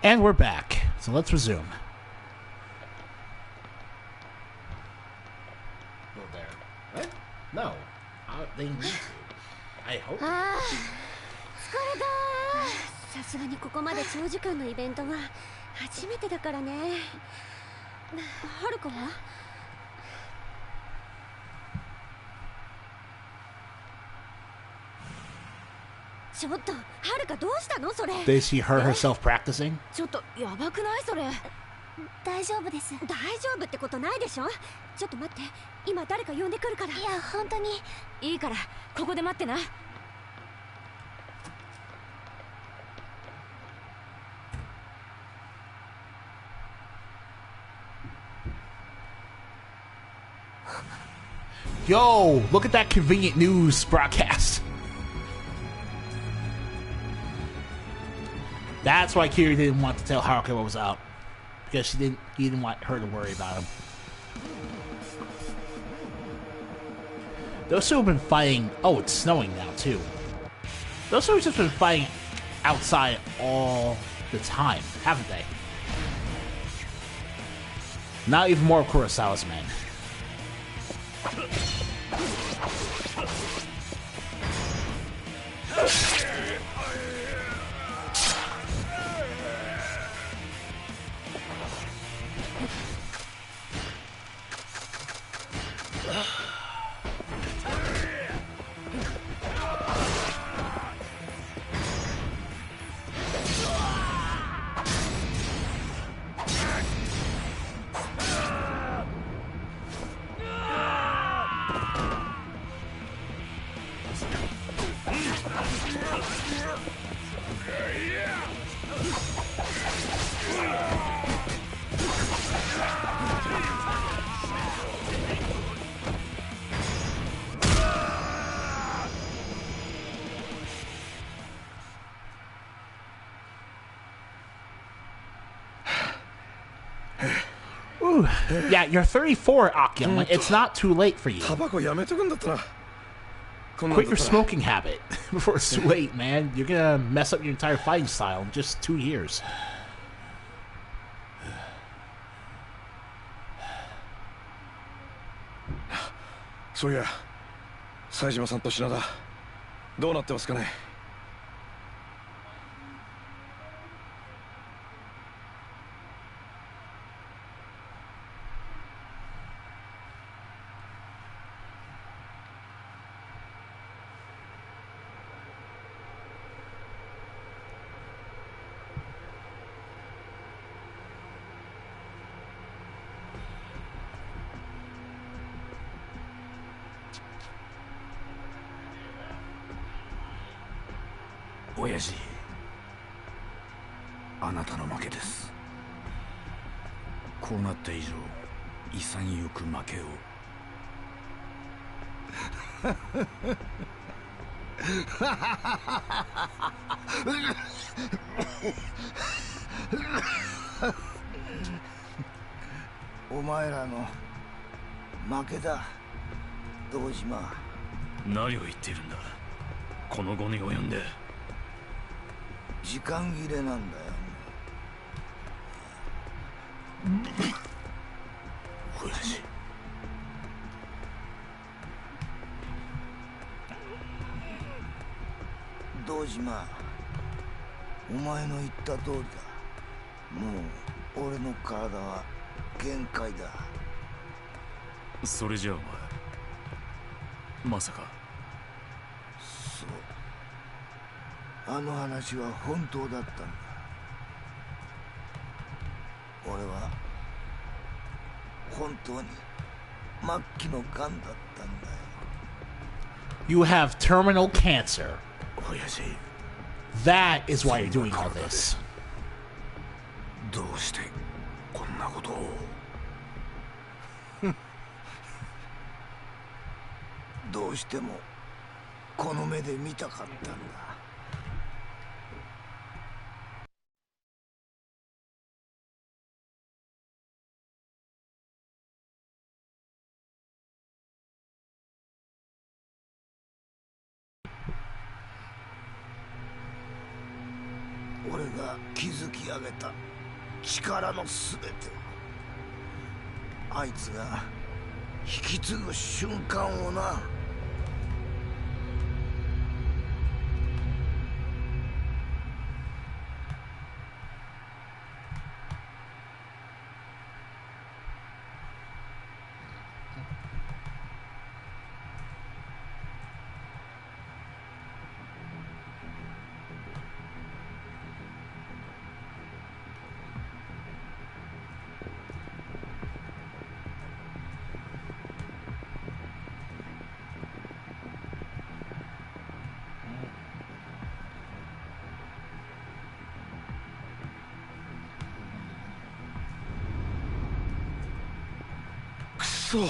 And we're back. So let's resume. Well, there. What? No. They need to. I hope. 疲れた。さすがにここまで長時間のイベントは初めてだからね。はるかは？ちょっと、はるかどうしたのそれ？ Did she hurt herself practicing? ちょっとやばくないそれ？大丈夫です。大丈夫ってことないでしょ？ちょっと待って、今誰か呼んでくるから。いや本当にいいからここで待ってな。Yo, look at that convenient news broadcast. That's why Kiryu didn't want to tell Haruka what was up. Because he didn't want her to worry about him. Those two have been fighting. Oh, it's snowing now too. Those two have just been fighting outside all the time, haven't they? Now even more of Kurosawa's men. Ooh. Yeah, you're 34, Akiyama. It's not too late for you. Quit your smoking habit before it's too late, man. You're gonna mess up your entire fighting style in just 2 years. そういや、冴島さんと品田、どうなってますかね。親父、あなたの負けです。こうなった以上、潔く負けを。お前らの負けだ、堂島。何を言っているんだ、この後に及んで。時間切れなんだよ。親父。堂島、お前の言った通りだ。もう俺の体は限界だ。それじゃあお前、まさか。そう、あの話は本当だったんだ。俺は本当に末期の癌だったんだよ。You have terminal cancer. 親父。That is why you're doing all this. どうしてこんなことを。どうしてもこの目で見たかったんだ。俺が築き上げた力の全てをあいつが引き継ぐ瞬間をな。そう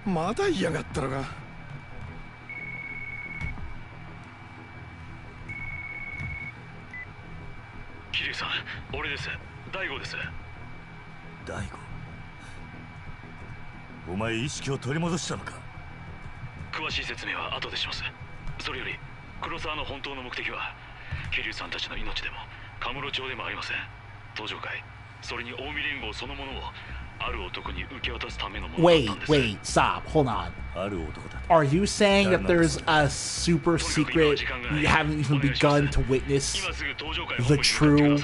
まだ嫌がったのか。桐生さん、俺です。大吾です。大吾、お前意識を取り戻したのか。詳しい説明は後でします。それより黒沢の本当の目的は桐生さんたちの命でもカムロ町でもありません。登場会、それに近江連合そのものをある男に受け渡すためのものだったんです。Wait, stop, hold on. ある男だ。 Are you saying that there's a super secret you haven't even begun to witness the true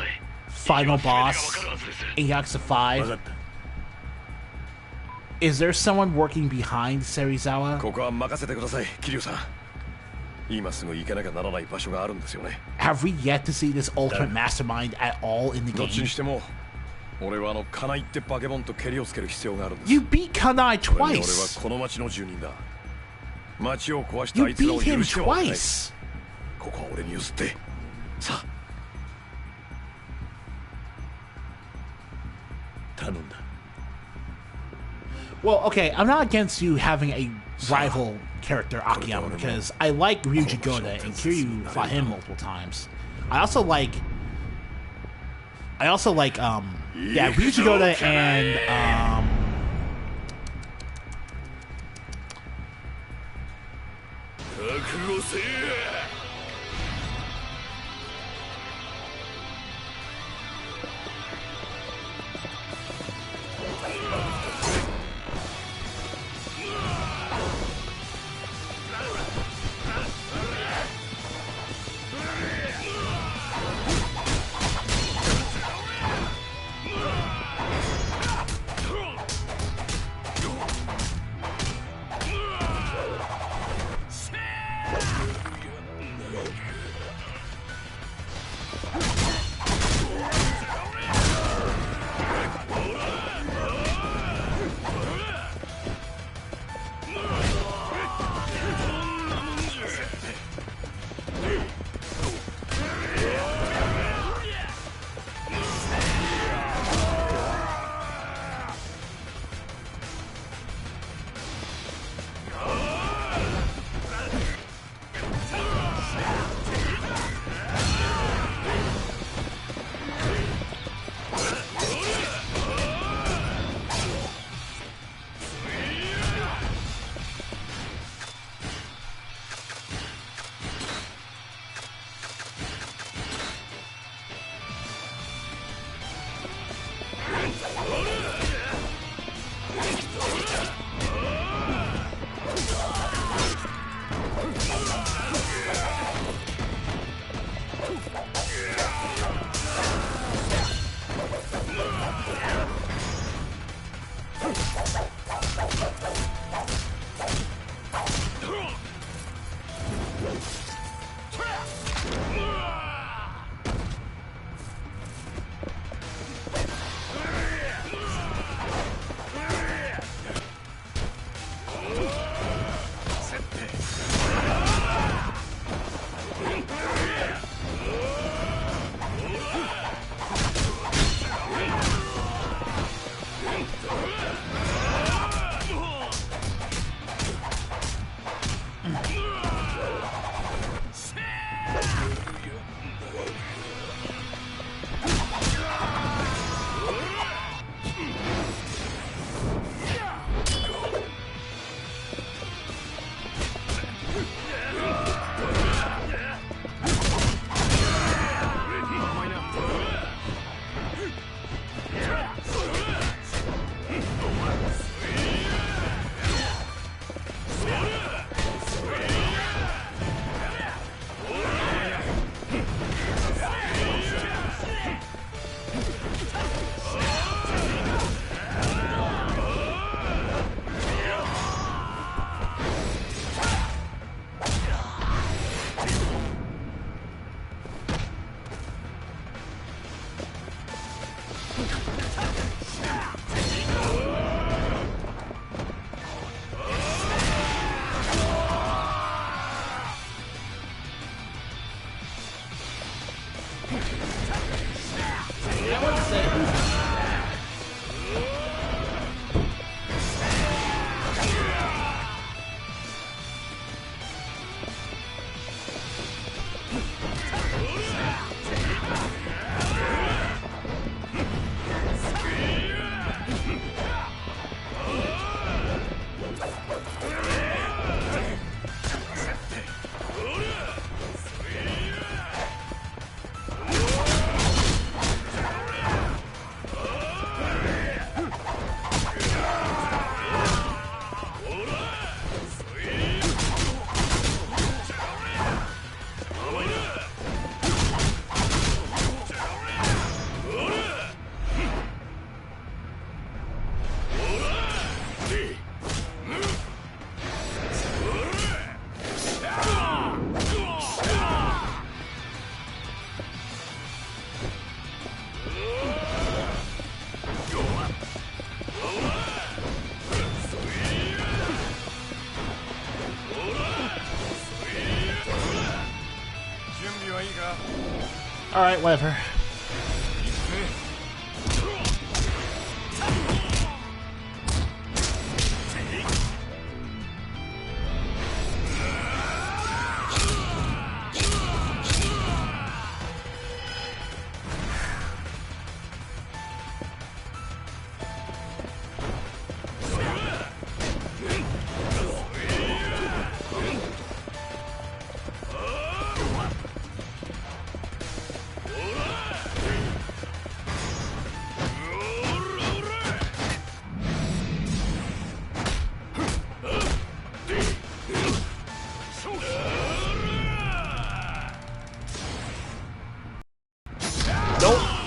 final boss in Yakuza 5? Is there someone working behind Serizawa? ここは任せてください、桐生さん。今すぐ行かなきゃならない場所があるんですよね。Have we yet to see this ultimate mastermind at all in the どっち game? にしても俺はカナイってバケモンとケリをつける必要があるんです。 You beat Kanai それに俺は twice! この町の住人だ。町を壊した You あいつらを beat 許 him してはならない。 twice! ここは俺に譲ってさあ。頼んだ。 Well, okay, I'm not against you having a rival character, Akiyama, because I like Ryuji Goda, and Kiryu fought him multiple times. I also like, yeah, Ryuji Goda and, I wouldn't say. Alright, whatever.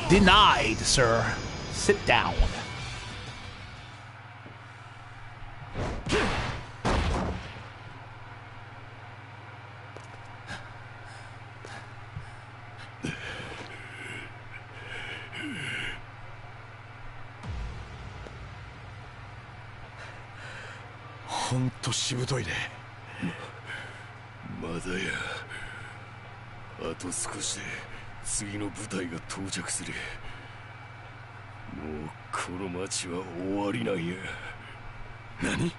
Denied, sir. Sit down.ほんとしぶといね。まだや。あと少しで次の部隊が到着する。もうこの町は終わりなんや。何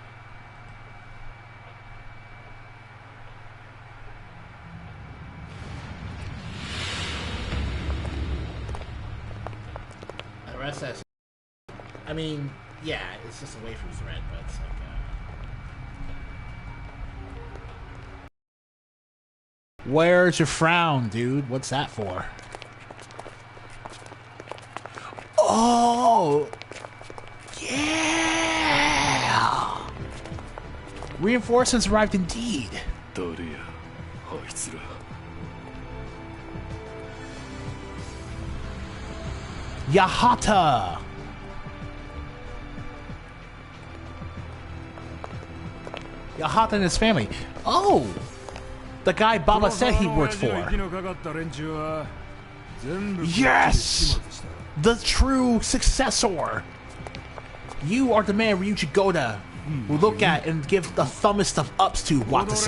I mean, yeah, it's just a waifu thread, but it's like, Where's your frown, dude? What's that for? Oh! Yeah! Reinforcements arrived indeed. Yahata! Yahata and his family. Oh! The guy Baba said he worked for. Yes! The true successor! You are the man Ryuichi Goda will look at and give the thumbest of ups to Watase.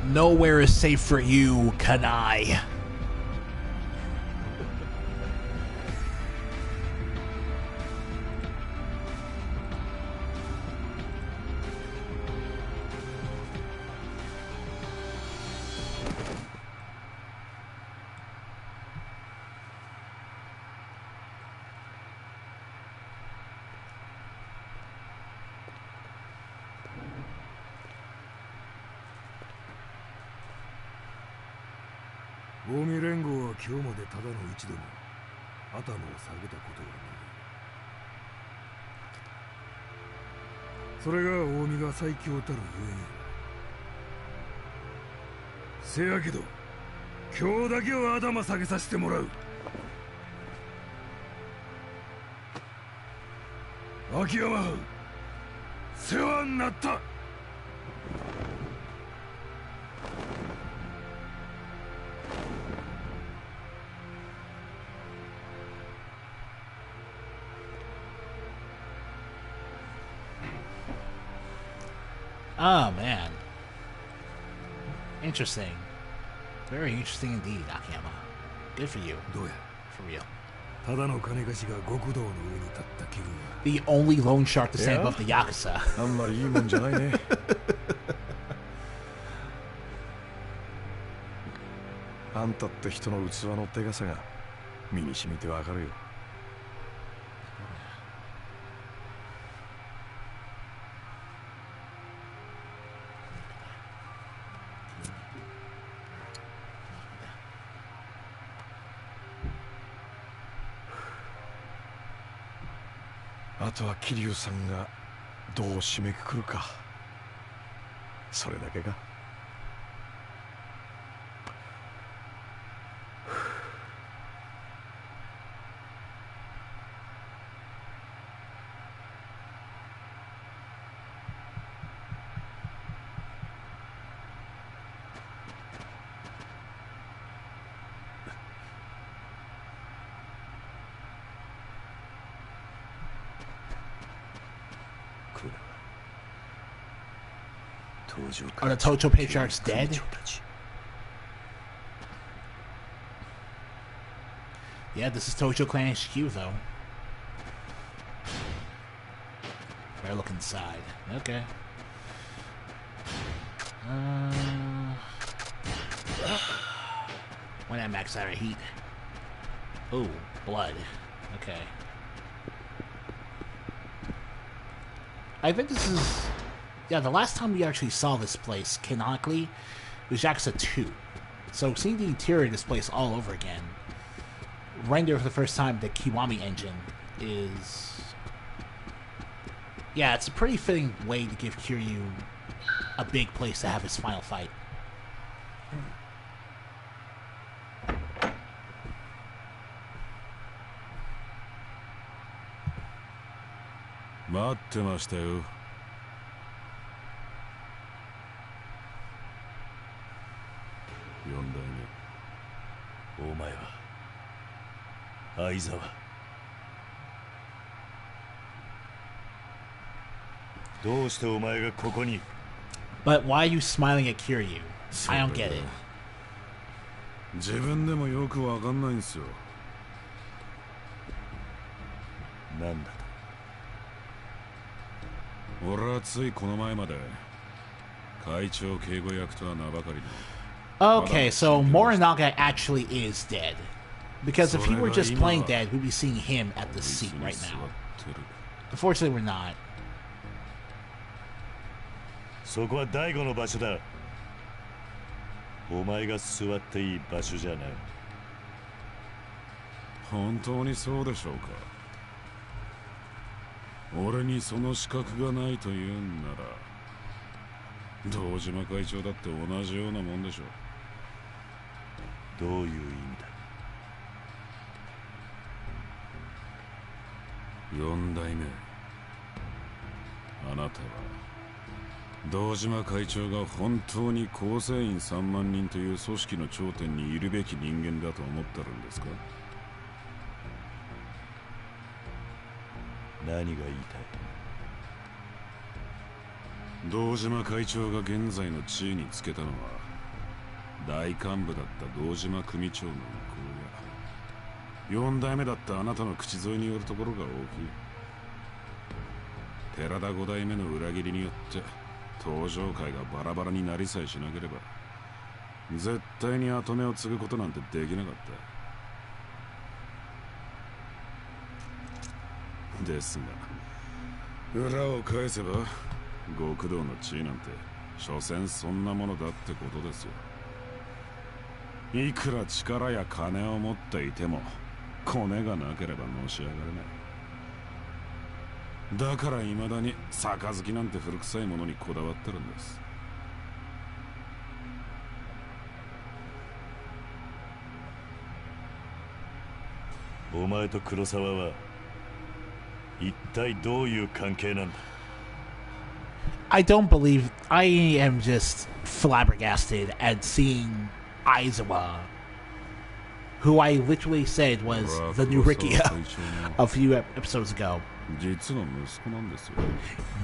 Nowhere is safe for you, Kanai. それが近江が最強たるゆえんや。せやけど今日だけは頭下げさせてもらう。秋山藩世話になった。Oh man. Interesting. Very interesting indeed, Akiyama. Good for you. どうや For real. ただの金貸しが極道の上に立った気分や。 The only loan shark to stand above the Yakuza. あんまりいいもんじゃないね。あんたって人の器のでかさが身に染みてわかるよ。あとは桐生さんがどう締めくくるか、それだけか。Are the Tojo Patriarchs dead? Yeah, this is Tojo Clan HQ, though. Better look inside. Okay. When I max out of heat. Ooh, blood. Okay. I think this is... Yeah, the last time we actually saw this place, canonically, was Yakuza 2. So seeing the interior of this place all over again, render for the first time the Kiwami engine is... Yeah, it's a pretty fitting way to give Kiryu a big place to have his final fight. Mattemashita. 4代目、お前は相沢。どうしてお前がここに？ But why are you smiling at Kiryu? I don't get it. 自分でもよくわかんないんですよ。なんだと？俺はついこの前まで会長警護役とは名ばかりの。 Okay, so Morinaga actually is dead. Because if he were just playing dead, we'd be seeing him at the seat right now. Unfortunately, we're not. そこは第五の場所だ。お前が座っていい場所じゃない。本当にそうでしょうか。俺にその資格がないと言うんなら、堂島会長だって同じようなもんでしょう。どういう意味だ。4代目、あなたは堂島会長が本当に構成員3万人という組織の頂点にいるべき人間だと思ってるんですか？何が言いたい？堂島会長が現在の地位につけたのは大幹部だった堂島組長の意向や4代目だったあなたの口添えによるところが大きい。寺田5代目の裏切りによって東上会がバラバラになりさえしなければ絶対に跡目を継ぐことなんてできなかった。ですが裏を返せば極道の地位なんて所詮そんなものだってことですよ。いくら力や金を持っていてもコネがなければのし上がれない。だから未だに杯なんて古臭いものにこだわってるんです。お前と黒沢は一体どういう関係なんだ。 I don't believe I am just flabbergasted at seeing Aizawa, who I literally said was the new Ricky a few episodes ago. 実の息子なんですよ。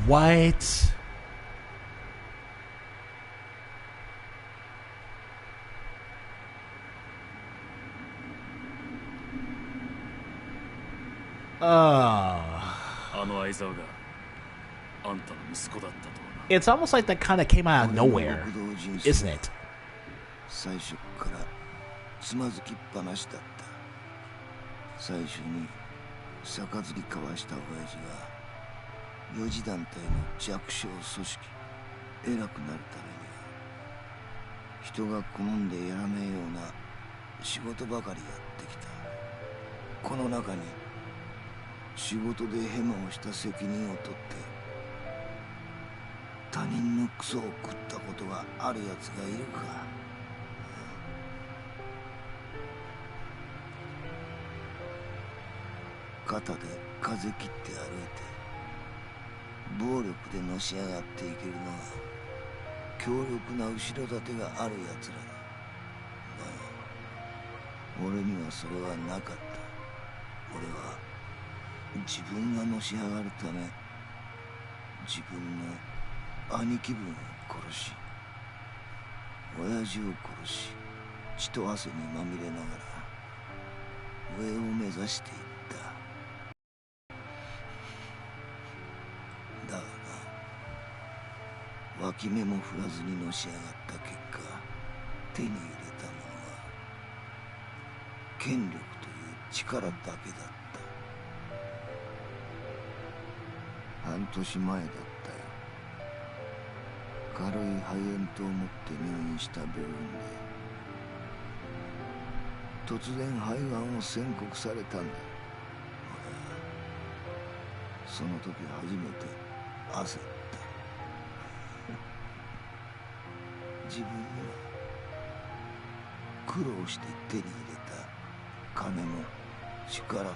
What? It's almost like that kind of came out of nowhere, isn't it? 最初からつまずきっぱなしだった。最初に杯交わした親父が四次団体の弱小組織偉くなるためには人が好んでやらねえような仕事ばかりやってきた。この中に仕事でヘマをした責任を取って他人のクソを食ったことがあるやつがいるか。肩で風切って歩いて暴力でのし上がっていけるのは強力な後ろ盾があるやつらだ。だが俺にはそれはなかった。俺は自分がのし上がるため自分の兄貴分を殺し親父を殺し血と汗にまみれながら上を目指していった。だがな、脇目も振らずにのし上がった結果手に入れたものは権力という力だけだった。半年前だったよ。軽い肺炎と思って入院した病院で突然肺がんを宣告されたんだ。俺はその時初めて焦った。自分には苦労して手に入れた金も力も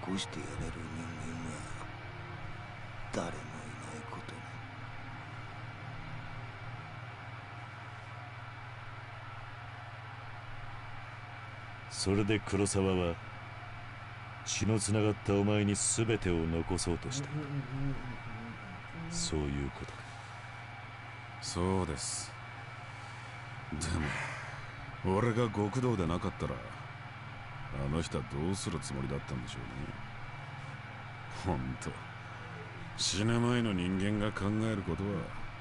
残してやれる人間は誰もいないことに。それで黒沢は血のつながったお前に全てを残そうとした。そういうことか。そうです。でも俺が極道でなかったらあの人はどうするつもりだったんでしょうね。ほんと死ぬ前の人間が考えることは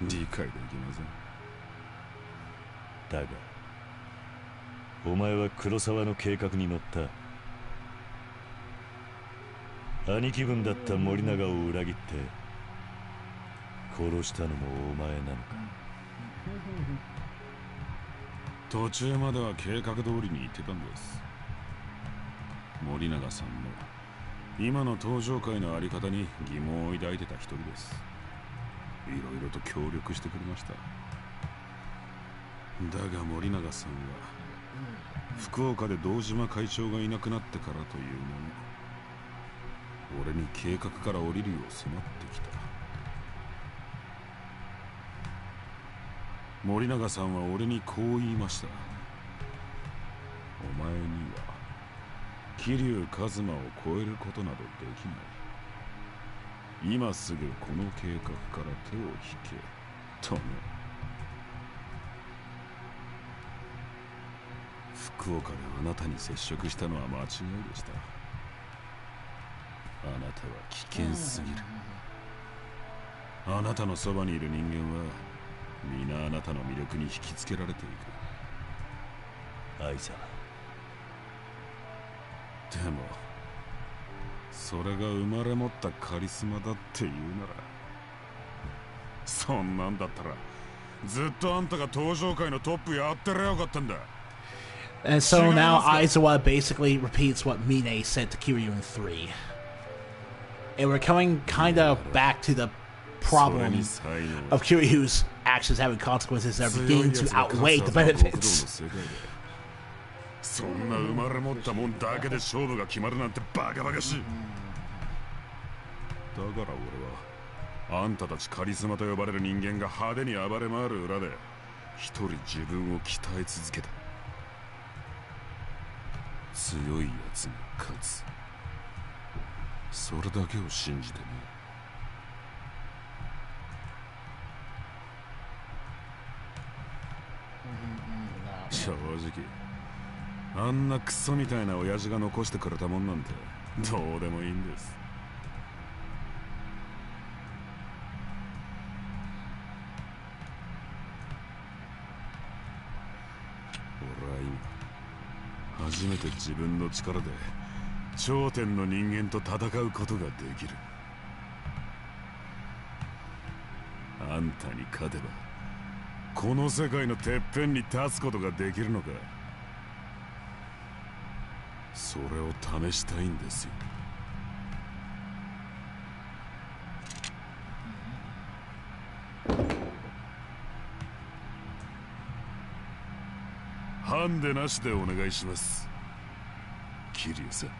理解できません。だがお前は黒沢の計画に乗った。兄貴分だった森永を裏切って殺したのもお前なのか。途中までは計画通りに言ってたんです。森永さんの今の登場界のあり方に疑問を抱いてた一人です。いろいろと協力してくれました。だが森永さんは福岡で堂島会長がいなくなってからというもの、俺に計画から降りるよう迫ってきた。森永さんは俺にこう言いました。お前には桐生一馬を超えることなどできない。今すぐこの計画から手を引けとね。福岡であなたに接触したのは間違いでした。あなたは危険すぎる。あなたのそばにいる人間は皆あなたの魅力に引きつけられていく。愛さ。でもそれが生まれ持ったカリスマだっていうなら、そんなんだったらずっとあんたが登場界のトップやってりゃよかったんだ。And so now Aizawa basically repeats what Mine said to Kiryu in 3. And we're coming kind of back to the problem of Kiryu's actions having consequences that are beginning to outweigh the benefits. そんな生まれ持ったもんだけで勝負が決まるなんてバカバカしい。だから俺はあんたたちカリスマと呼ばれる人間が派手に暴れ回る裏で一人自分を鍛え続けた。強いやつが勝つ。それだけを信じてね。正直あんなクソみたいな親父が残してくれたもんなんてどうでもいいんです。俺は今初めて自分の力で頂点の人間と戦うことができる。あんたに勝てばこの世界のてっぺんに立つことができるのか。それを試したいんですよ。ハンデなしでお願いします、桐生さん。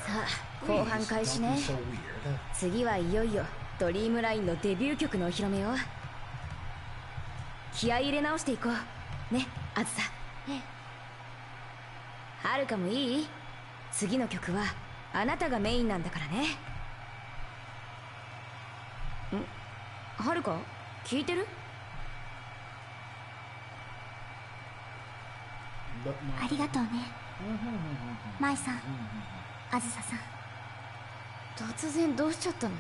さあ後半開始ね。次はいよいよドリームラインのデビュー曲のお披露目よ。気合い入れ直していこうね、あずさ。はるかもいい？次の曲はあなたがメインなんだからね。はるか聞いてる？ありがとうね、舞さん、あずささん。突然どうしちゃったの？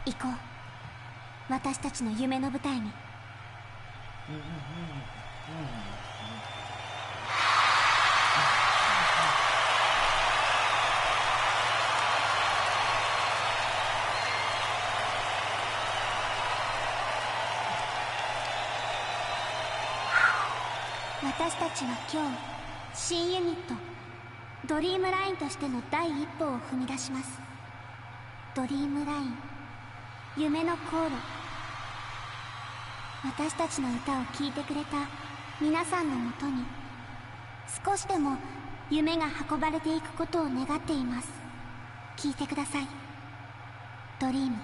行こう、私たちの夢の舞台に。私たちは今日新ユニットドリームラインとしての第一歩を踏み出します。ドリームライン、夢の航路。私たちの歌を聴いてくれた皆さんのもとに少しでも夢が運ばれていくことを願っています。聴いてください、ドリーム。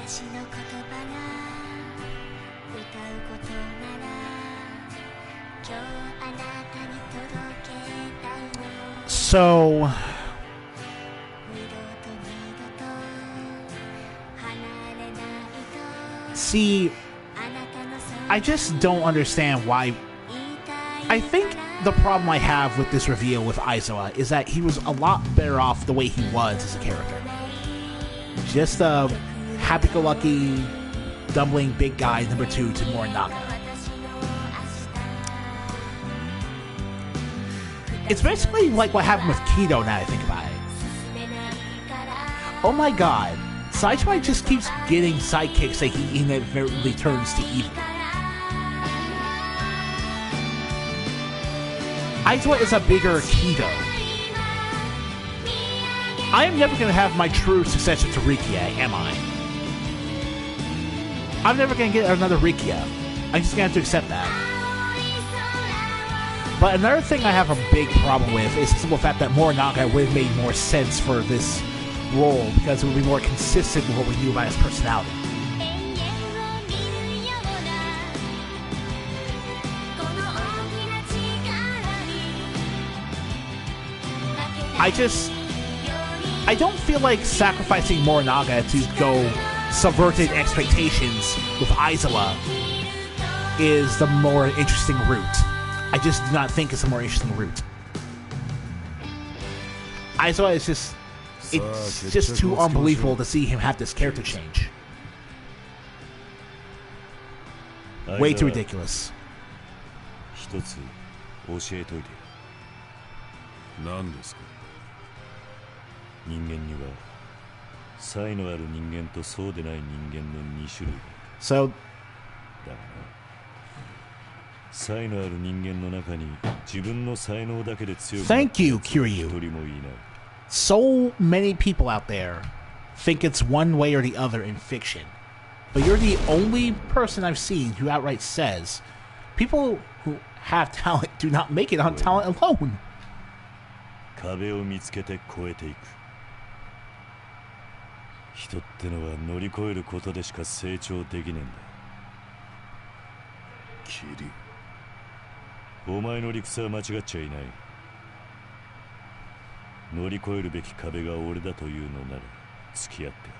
私の言葉が歌うことなら今日あなたに届けたいの。 So see, I just don't understand why. I think the problem I have with this reveal with Aizawa is that he was a lot better off the way he was as a character. Just a happy-go-lucky, dumbling big guy number 2 to Morinaga. It's basically like what happened with Kido now I think about it. Oh my god, Sideswipe just keeps getting sidekicks that he inadvertently turns to evil. Aizawa is a bigger Kido. I am never going to have my true successor to Rikia, am I? I'm never going to get another Rikia. I'm just going to have to accept that. But another thing I have a big problem with is the simple fact that Morinaga would have made more sense for this role because it would be more consistent with what we knew about his personality. I don't feel like sacrificing Morinaga to go subverted expectations with Aizawa is the more interesting route. I just do not think it's a more interesting route. Aizawa is just... It's just too unbelievable to see him have this character change. Way too ridiculous. 一つ教えといて。何ですか？人間には才のある人間とそうでない人間の2種類。 So だがな、才のある人間の中に自分の才能だけで強くなる Thank you, Kiryu. 一人もいない。 So many people out there think it's one way or the other in fiction. But you're the only person I've seen who outright says people who have talent do not make it on talent alone. 壁を見つけて越えていく。人ってのは乗り越えることでしか成長できねえんだ。キリュウ、お前の理屈は間違っちゃいない。乗り越えるべき壁が俺だというのなら付き合ってや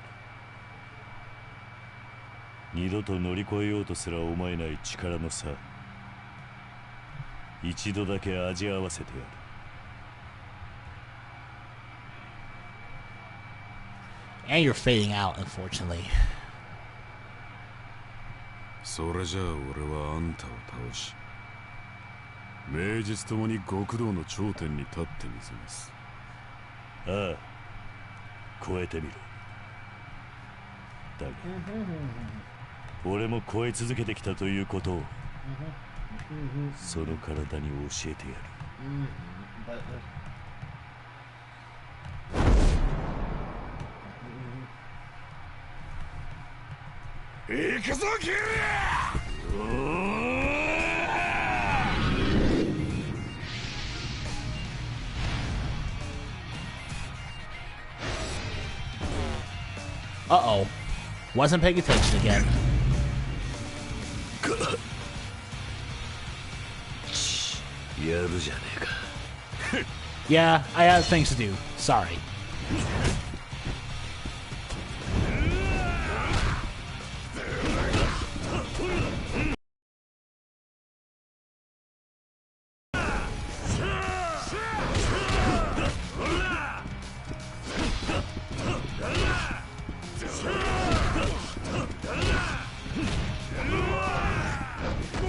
る。二度と乗り越えようとすら思えない力の差、一度だけ味合わせてやる。And you're fading out, unfortunately. それじゃあ俺はあんたを倒し、名実ともに極道の頂点に立ってみせます。ああ、超えてみろ。だが、俺も超え続けてきたということを、その体に教えてやる。行くぞキリュウ！ Uh-oh. Wasn't paying attention again. Yeah, I have things to do. Sorry.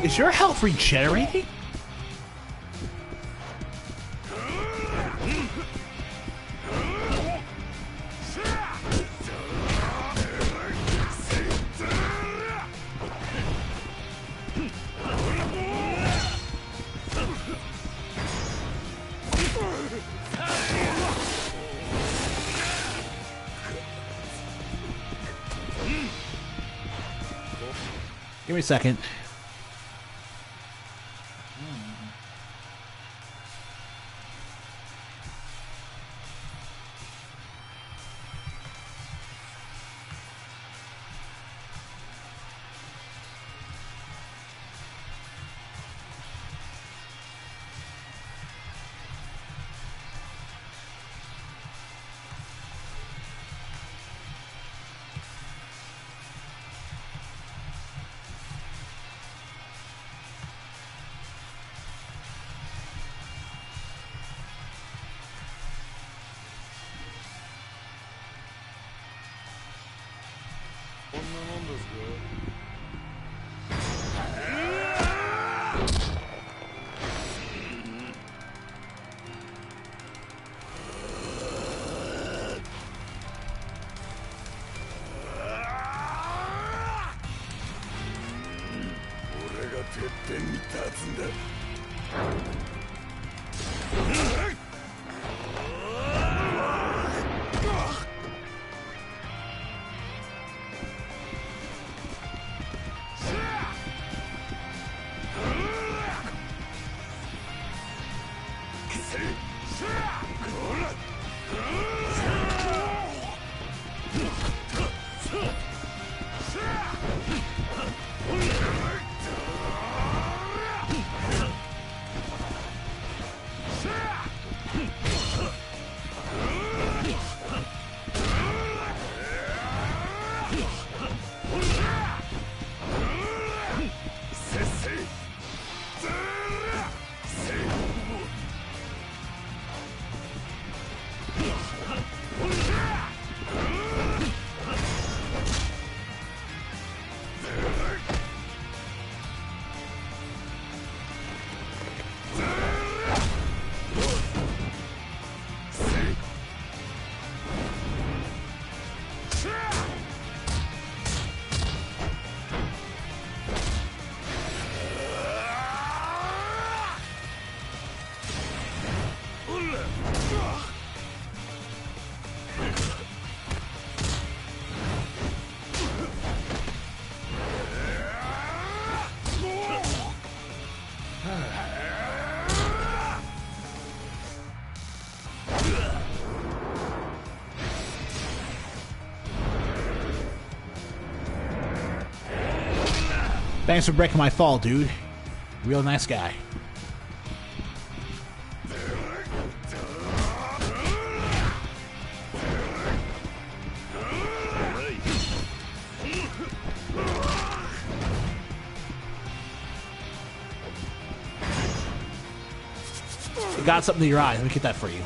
Is your health regenerating? Give me a second. Thanks for breaking my fall, dude. Real nice guy. You got something to your eye. Let me get that for you.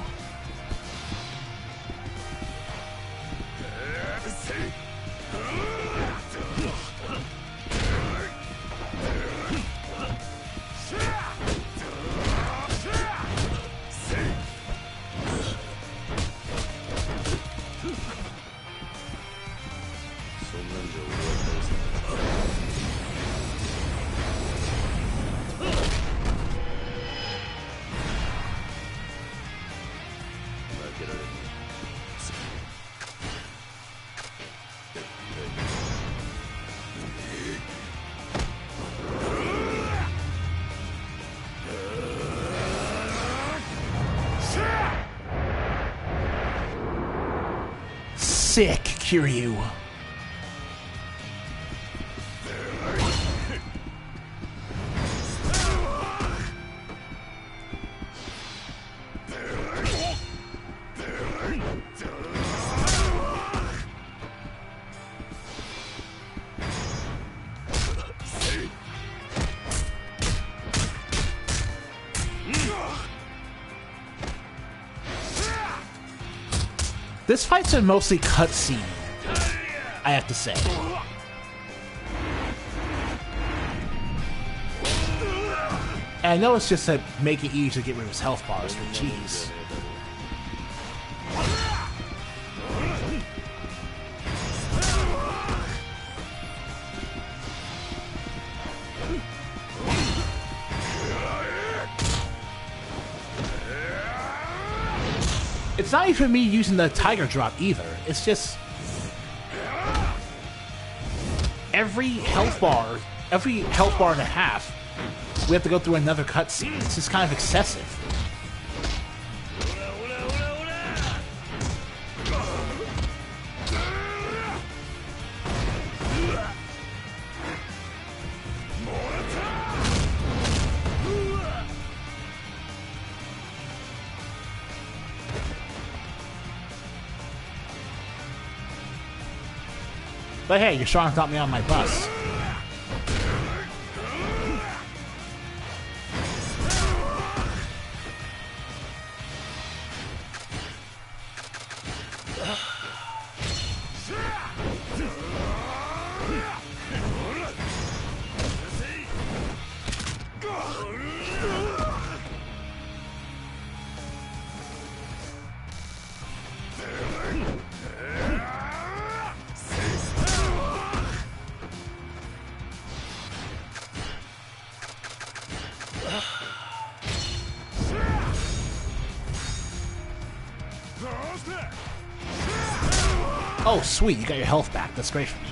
Sick, Kiryu. This fight's been mostly cutscene, I have to say. And I know it's just to make it easy to get rid of his health bars, but jeez. It's not even me using the tiger drop either. It's just every health bar and a half, we have to go through another cutscene. It's just kind of excessive. But hey, you're strong enough to knock me on my bus. Oh, sweet, you got your health back. That's great for me.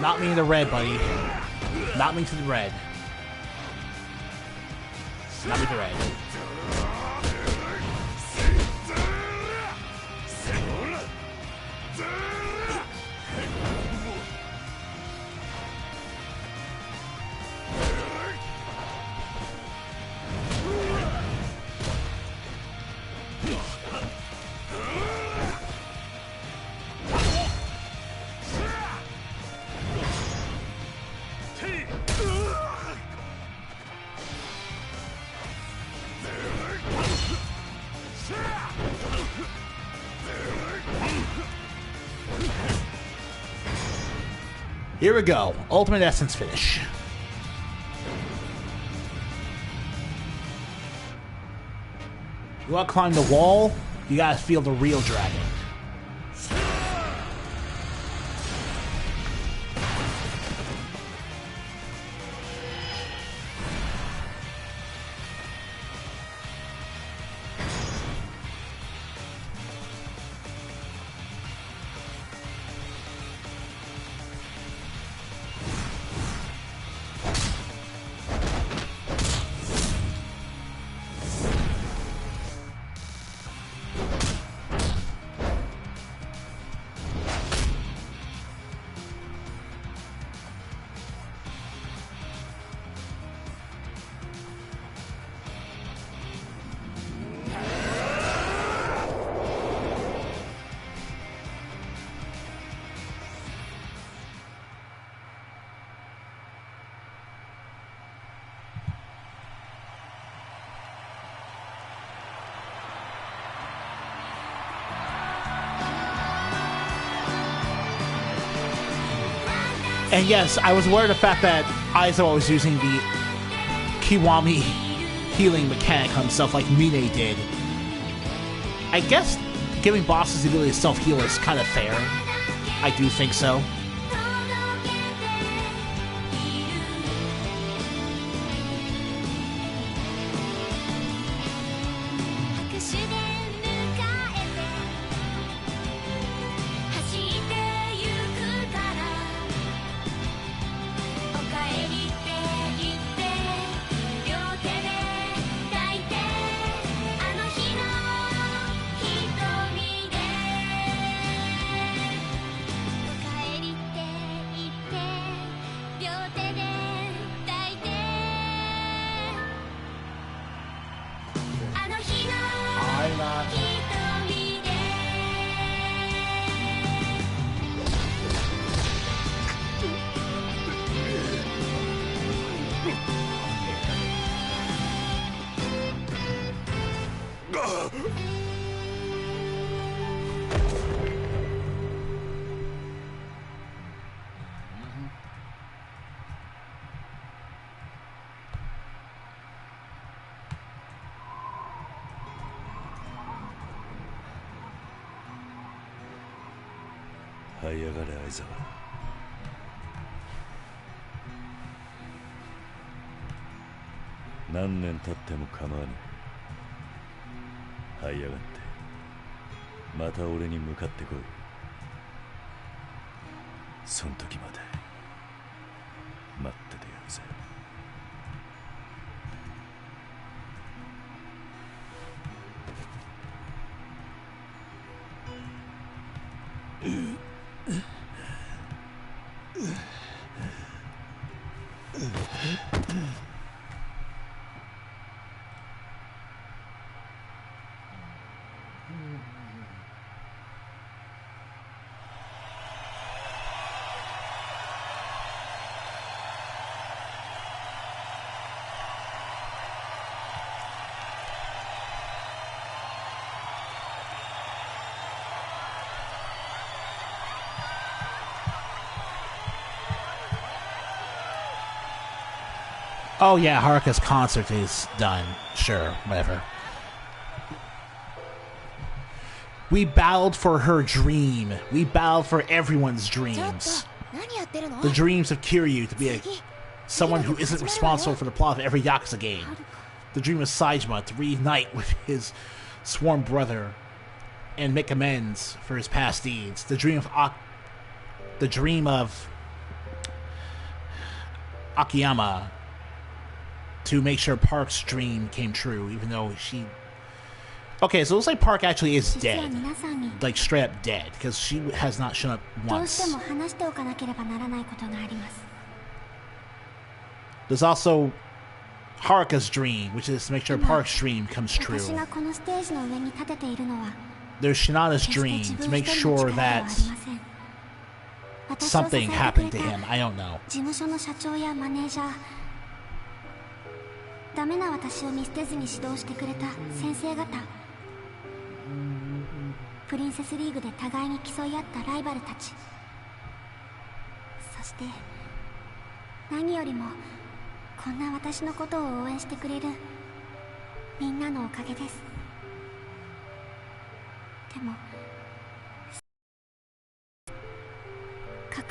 Not me in the red, buddy. Not me to the red. Not me to the red. Here we go. Ultimate Essence finish. You want to climb the wall? You gotta feel the real dragon. And yes, I was aware of the fact that Aizawa was using the Kiwami healing mechanic on himself like Mine did. I guess giving bosses the ability to self-heal is kind of fair. I do think so.這やがれ相沢。何年経っても構わぬ。這いやがってまた俺に向かってこい。そん時まで待っててやるぜ。Oh yeah, Haruka's concert is done. Sure, whatever. We battled for her dream. We battled for everyone's dreams. The dreams of Kiryu to be someone who isn't responsible for the plot of every Yakuza game. The dream of Saejima to reunite with his sworn brother and make amends for his past deeds. The dream of Akiyama to make sure Park's dream came true, even though she... Okay, so it looks like Park actually is dead. Like, straight up dead, because she has not shown up once. There's also Haruka's dream, which is to make sure Park's dream comes true. There's Shinada's dream to make sure that something happened to him. I don't know. ダメな私を見捨てずに指導してくれた先生方、プリンセスリーグで互いに競い合ったライバルたち、そして何よりもこんな私のことを応援してくれるみんなのおかげです。でも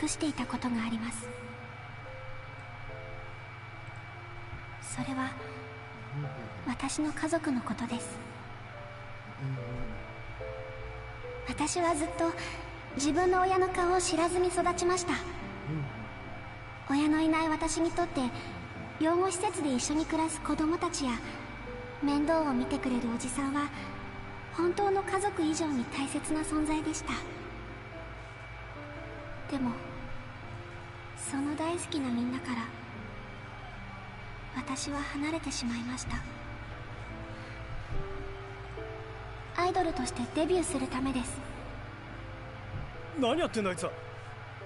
隠していたことがあります。それは私の家族のことです。私はずっと自分の親の顔を知らずに育ちました。親のいない私にとって養護施設で一緒に暮らす子供たちや面倒を見てくれるおじさんは本当の家族以上に大切な存在でした。でもその大好きなみんなから私は離れてしまいました。アイドルとしてデビューするためです。何やってんだあいつは。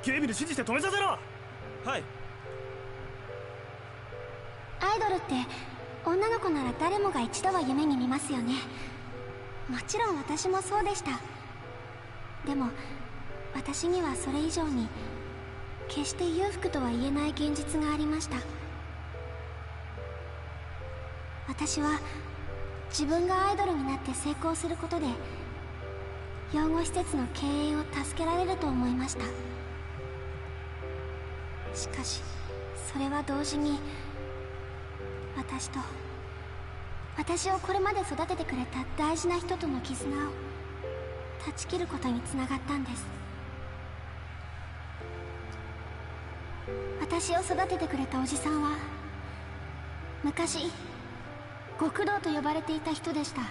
警備で指示して止めさせろ。はい。アイドルって女の子なら誰もが一度は夢に見ますよね。もちろん私もそうでした。でも私にはそれ以上に決して裕福とは言えない現実がありました。私は自分がアイドルになって成功することで養護施設の経営を助けられると思いました。しかしそれは同時に私をこれまで育ててくれた大事な人との絆を断ち切ることにつながったんです。私を育ててくれたおじさんは昔極道と呼ばれていた人でした。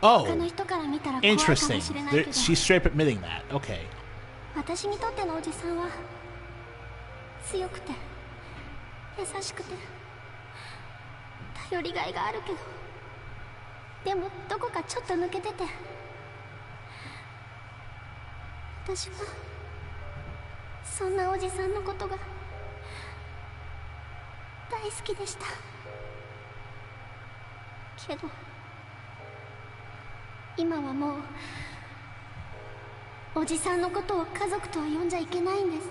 Oh, 他の人から見たら怖いかもしれないけど、 she's straight up admitting that. Okay. 私にとってのおじさんは強くて優しくて頼りがいがあるけど、でもどこかちょっと抜けてて、私はそんなおじさんのことが大好きでした。けど今はもうおじさんのことを家族とは呼んじゃいけないんです。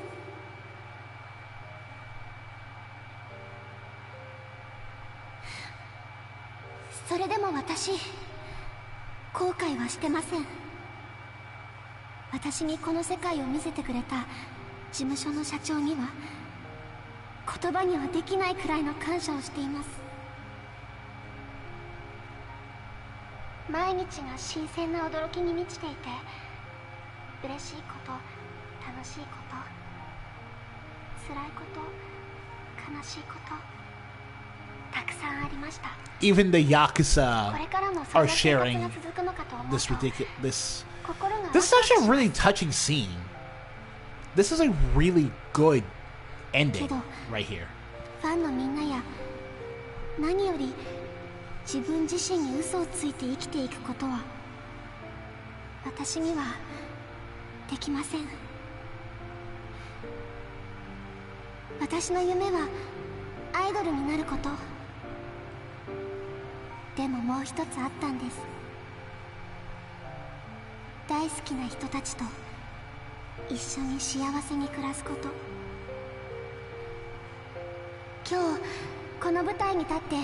それでも私後悔はしてません。私にこの世界を見せてくれた事務所の社長には言葉にはできないくらいの感謝をしています。毎日が新鮮な驚きに満ちていて、嬉しいこと、楽しいこと、辛いこと、悲しいこと、たくさんありました。 Even the Yakuza これからもそ are んな生活 sharing が続くのかと思うと this ridiculous. 心が This is actually a really touching scene. This is a really good ending right here. ファンのみんなや何より自分自身に嘘をついて生きていくことは私にはできません。私の夢はアイドルになること。でももう一つあったんです。大好きな人たちと一緒に幸せに暮らすこと。今日この舞台に立って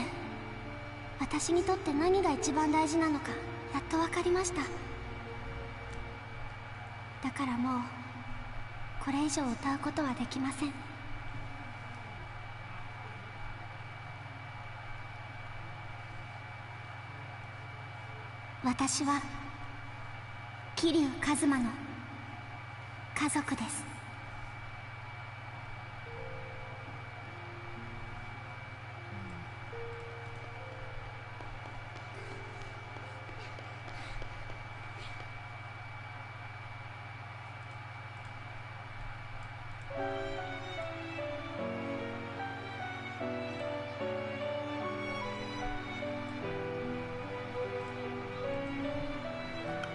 私にとって何が一番大事なのかやっと分かりました。だからもうこれ以上歌うことはできません。私は桐生一馬の家族です。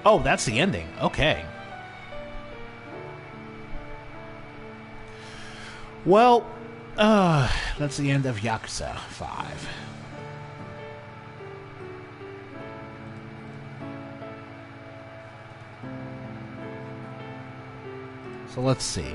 Oh, that's the ending. Okay. Well, that's the end of Yakuza 5. So let's see.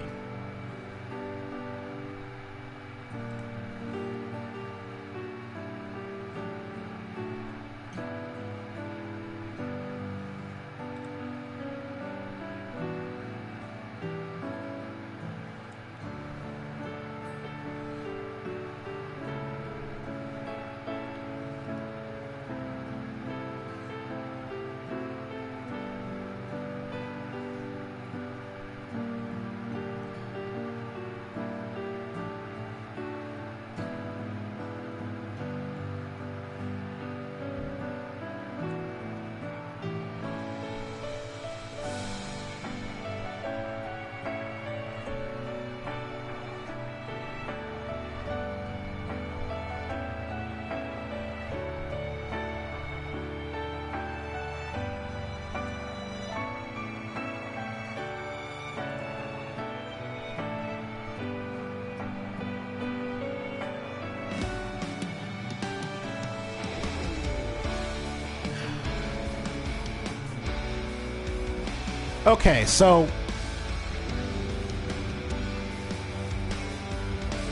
Okay, so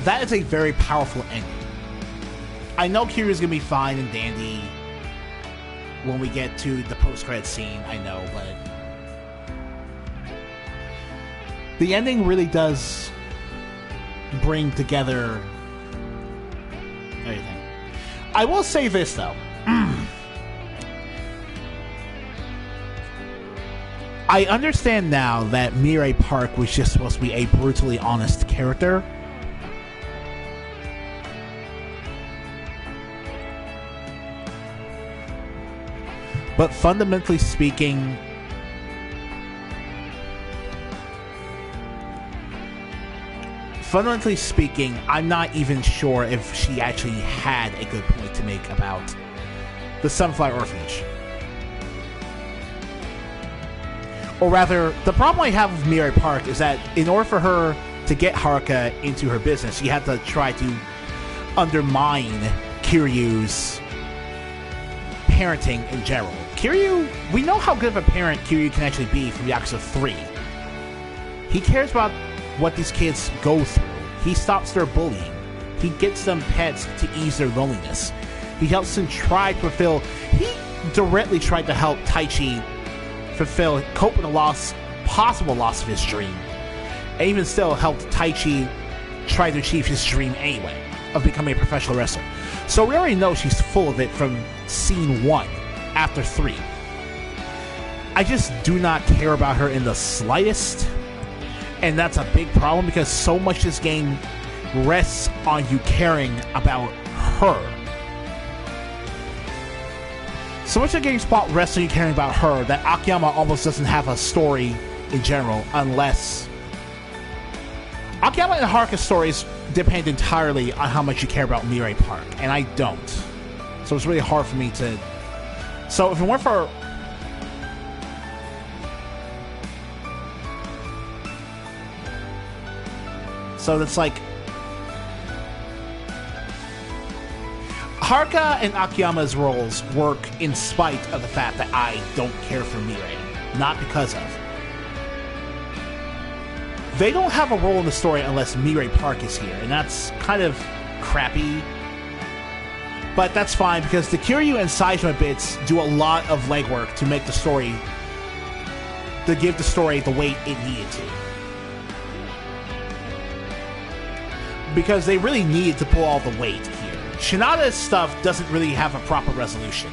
that is a very powerful ending. I know Kiryu's gonna be fine and dandy when we get to the post-credit scene, I know, but the ending really does bring together everything. I will say this, though. I understand now that Mirai Park was just supposed to be a brutally honest character. But fundamentally speaking, I'm not even sure if she actually had a good point to make about the Sunflower Orphanage. Or rather, the problem I have with Mirai Park is that in order for her to get Haruka into her business, she had to try to undermine Kiryu's parenting in general. Kiryu, we know how good of a parent Kiryu can actually be from Yakuza 3. He cares about what these kids go through. He stops their bullying. He gets them pets to ease their loneliness. He helps them try to fulfill... He directly tried to help Taichi cope with the possible loss of his dream, and even still helped Taichi try to achieve his dream anyway, of becoming a professional wrestler. So we already know she's full of it from scene 1, after 3. I just do not care about her in the slightest, and that's a big problem because so much this game rests on you caring about her. So much of the game's plot rests on you caring about her that Akiyama almost doesn't have a story in general, unless... Akiyama and Haruka's stories depend entirely on how much you care about Mirai Park, and I don't. So it's really hard for me to... So if it weren't for... So it's like... Haruka and Akiyama's roles work in spite of the fact that I don't care for Mirai, not because of. They don't have a role in the story unless Mirai Park is here, and that's kind of crappy. But that's fine, because the Kiryu and Saejima bits do a lot of legwork to make the story... to give the story the weight it needed to. Because they really needed to pull all the weight here. Shinada's stuff doesn't really have a proper resolution.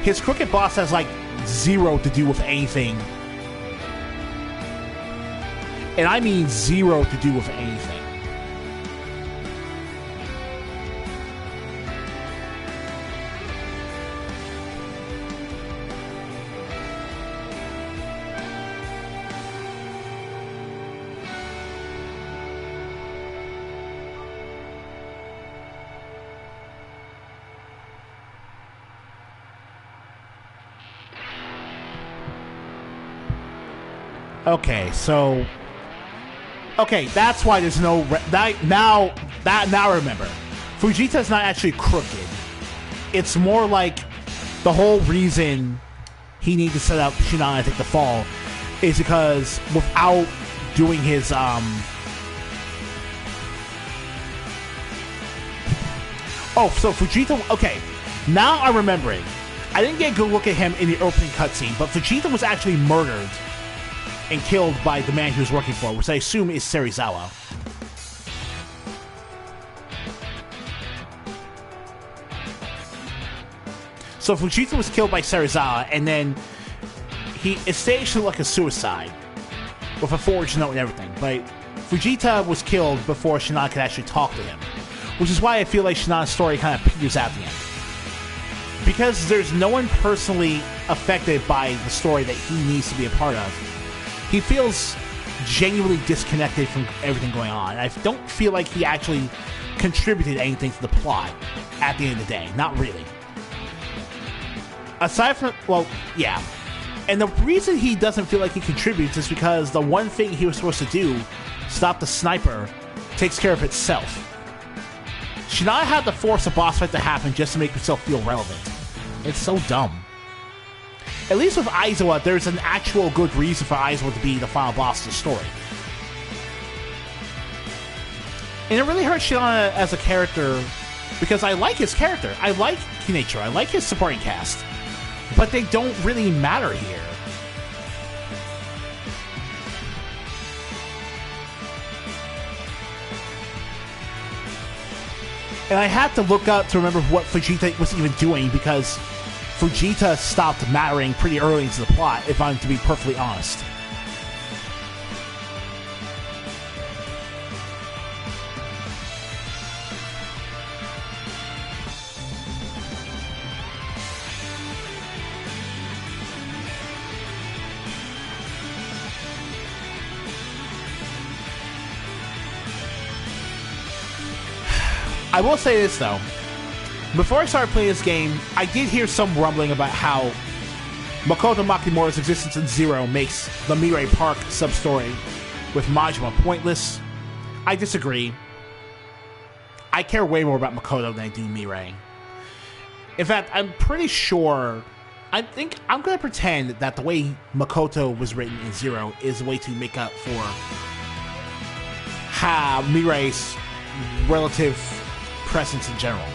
His crooked boss has, like, zero to do with anything. And I mean zero to do with anything. Okay, so... Okay, that's why there's no... Now I remember. Fujita's not actually crooked. It's more like the whole reason he needs to set up Shinana to take the fall is because without doing his... Oh, so Fujita... Okay, now I'm remembering. I didn't get a good look at him in the opening cutscene, but Fujita was actually murdered and killed by the man he was working for, which I assume is Serizawa. So Fujita was killed by Serizawa, and then it staged like a suicide with a forged note and everything. But Fujita was killed before Shinana could actually talk to him, which is why I feel like Shinana's story kind of peters out the end. Because there's no one personally affected by the story that he needs to be a part of. He feels genuinely disconnected from everything going on. I don't feel like he actually contributed anything to the plot at the end of the day. Not really. Aside from, well, yeah. And the reason he doesn't feel like he contributes is because the one thing he was supposed to do, stop the sniper, takes care of itself. Shinana had to force a boss fight to happen just to make himself feel relevant. It's so dumb. At least with Aizawa, there's an actual good reason for Aizawa to be the final boss of the story. And it really hurts Shinana as a character, because I like his character. I like Kinichiro. I like his supporting cast. But they don't really matter here. And I had to look up to remember what Fujita was even doing, because Fujita stopped mattering pretty early into the plot, if I'm to be perfectly honest. I will say this though. Before I started playing this game, I did hear some rumbling about how Makoto Makimura's existence in Zero makes the Mirai Park sub-story with Majima pointless. I disagree. I care way more about Makoto than I do Mirai. In fact, I'm pretty sure... I think I'm going to pretend that the way Makoto was written in Zero is a way to make up for how Mirai's relative presence in general.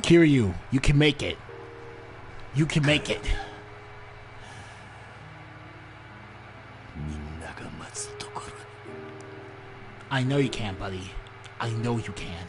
Kiryu, you can make it. You can make it. I know you can, buddy. I know you can.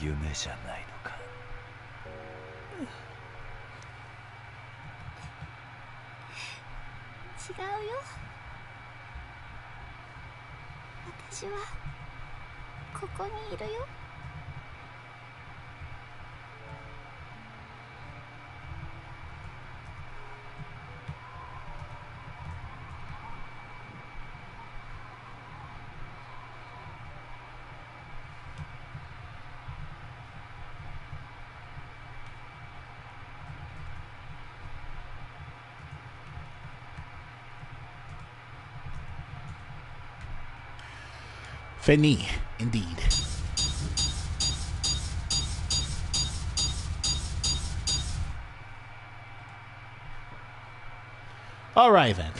夢じゃないのか。違うよ。私はここにいるよ。Fini, indeed. All right then.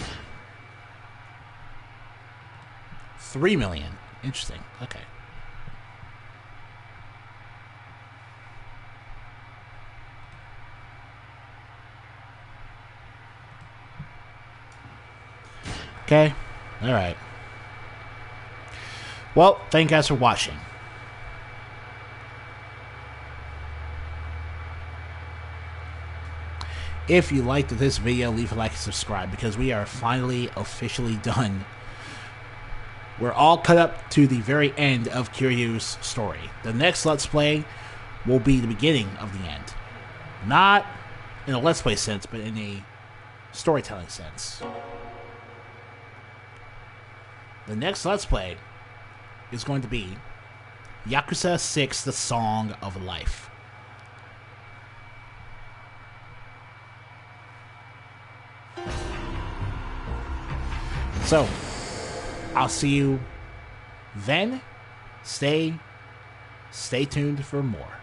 3 million. Interesting. Okay. Okay. All right. Well, thank you guys for watching. If you liked this video, leave a like and subscribe because we are finally officially done. We're all cut up to the very end of Kiryu's story. The next Let's Play will be the beginning of the end. Not in a Let's Play sense, but in a storytelling sense. The next Let's Play is going to be Yakuza 6, The Song of Life. So, I'll see you then. Stay tuned for more.